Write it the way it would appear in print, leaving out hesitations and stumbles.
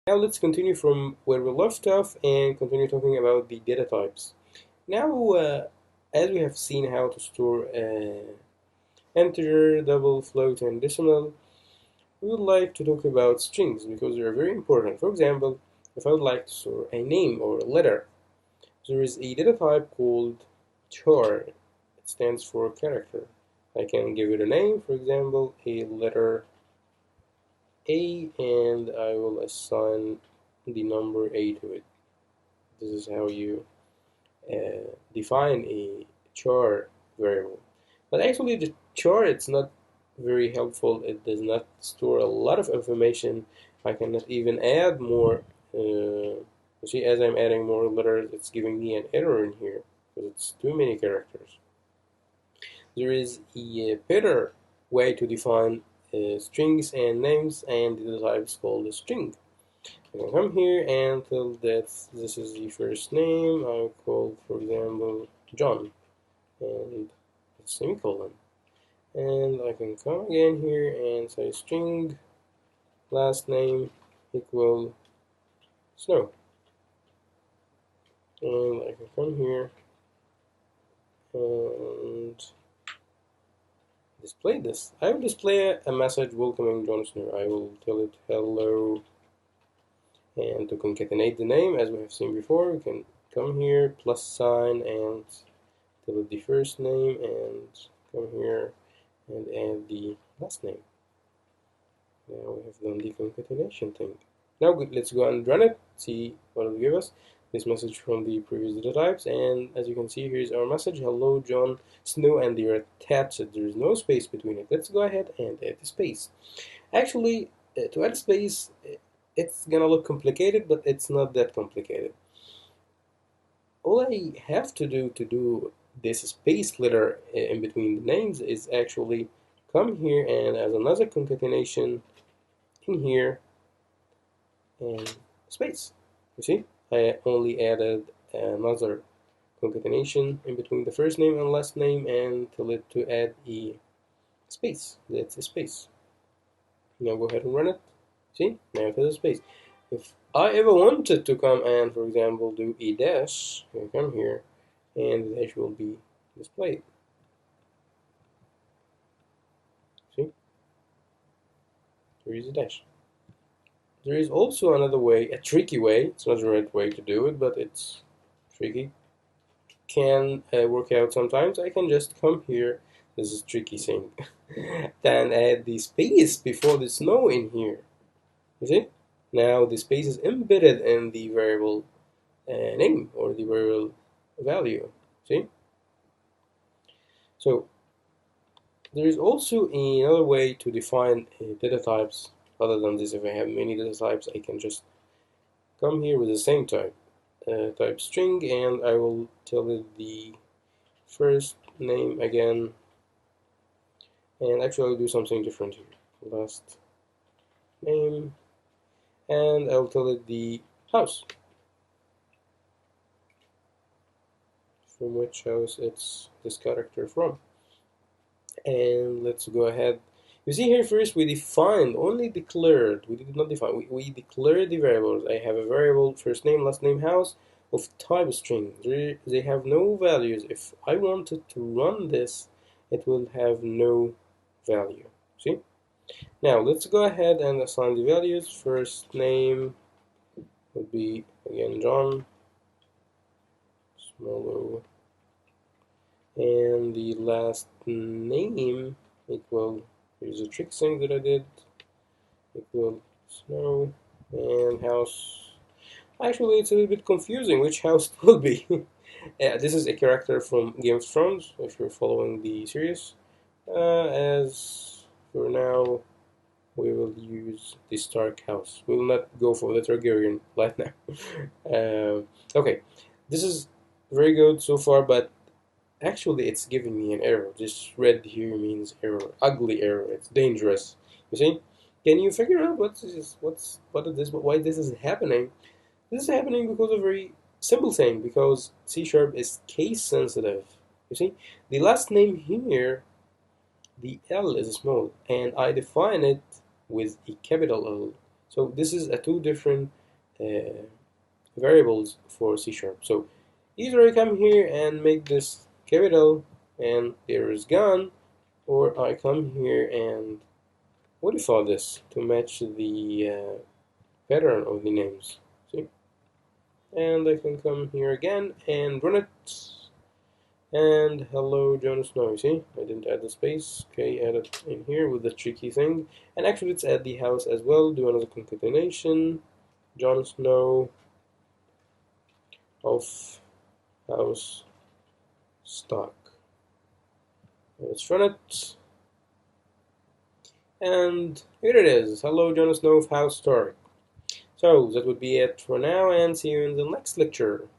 Now let's continue from where we left off and continue talking about the data types. Now, as we have seen how to store integer, double, float, and decimal, we would like to talk about strings because they are very important. For example, if I would like to store a name or a letter, there is a data type called char. It stands for character. I can give it a name, for example, a letter A, and I will assign the number A to it. This is how you define a char variable. But actually, the char it's not very helpful. It does not store a lot of information. I cannot even add more. You see, as I'm adding more letters, it's giving me an error in here because it's too many characters. There is a better way to define strings and names, and the type is called a string. I can come here and tell that this is the first name. I call, for example, John, and a semicolon. And I can come again here and say string last name equal Snow. And I can come here and display this. I will display a message welcoming Jon Snow. I will tell it hello, and to concatenate the name, as we have seen before, we can come here, plus sign, and tell it the first name, and come here and add the last name. Now we have done the concatenation thing. Now let's go and run it, see what it will give us. This message from the previous data types, and as you can see, here's our message: hello Jon Snow, and they are attached. There is no space between it. Let's go ahead and add the space. Actually, to add space, it's gonna look complicated, but it's not that complicated. All I have to do this space letter in between the names is actually come here and as another concatenation in here and space. You see, I only added another concatenation in between the first name and last name and tell it to add a space. That's a space. Now go ahead and run it. See, now it has a space. If I ever wanted to come and, for example, do a dash, I come here and the dash will be displayed. See, there is a dash. There is also another way, a tricky way. It's not the right way to do it, but it's tricky. Can work out sometimes. I can just come here. This is tricky thing. Then add the space before the snow in here. You see? Now the space is embedded in the variable name or the variable value. See? So there is also another way to define data types other than this. If I have many data types, I can just come here with the same type, type string, and I will tell it the first name again. And actually, I'll do something different here. Last name, and I'll tell it the house. From which house it's this character from. And let's go ahead. You see here first we defined, only declared, we did not define, we declared the variables. I have a variable first name, last name, house of type string. They have no values. If I wanted to run this, it will have no value. See? Now let's go ahead and assign the values. First name would be again John, small o, and the last name equal, here's a trick thing that I did, equal Snow, and house. Actually, it's a little bit confusing which house it will be. This is a character from Game of Thrones, if you're following the series. As for now, we will use the Stark house. We will not go for the Targaryen right now. Okay, this is very good so far, but actually it's giving me an error. This red here means error, ugly error. It's dangerous. You see? Can you figure out what is this? Why this is happening? This is happening because of a very simple thing. Because C# is case sensitive. You see, the last name here, the L is small, and I define it with a capital L. So this is a two different variables for C#. So either I come here and make this capital and there is gone, or I come here and modify this to match the pattern of the names. See? And I can come here again and run it. And hello, Jon Snow. See, I didn't add the space. Okay, add it in here with the tricky thing. And actually, let's add the house as well. Do another concatenation. Jon Snow of house stock. Let's run it. And here it is. Hello, Jon Snow of house stock. So that would be it for now, and see you in the next lecture.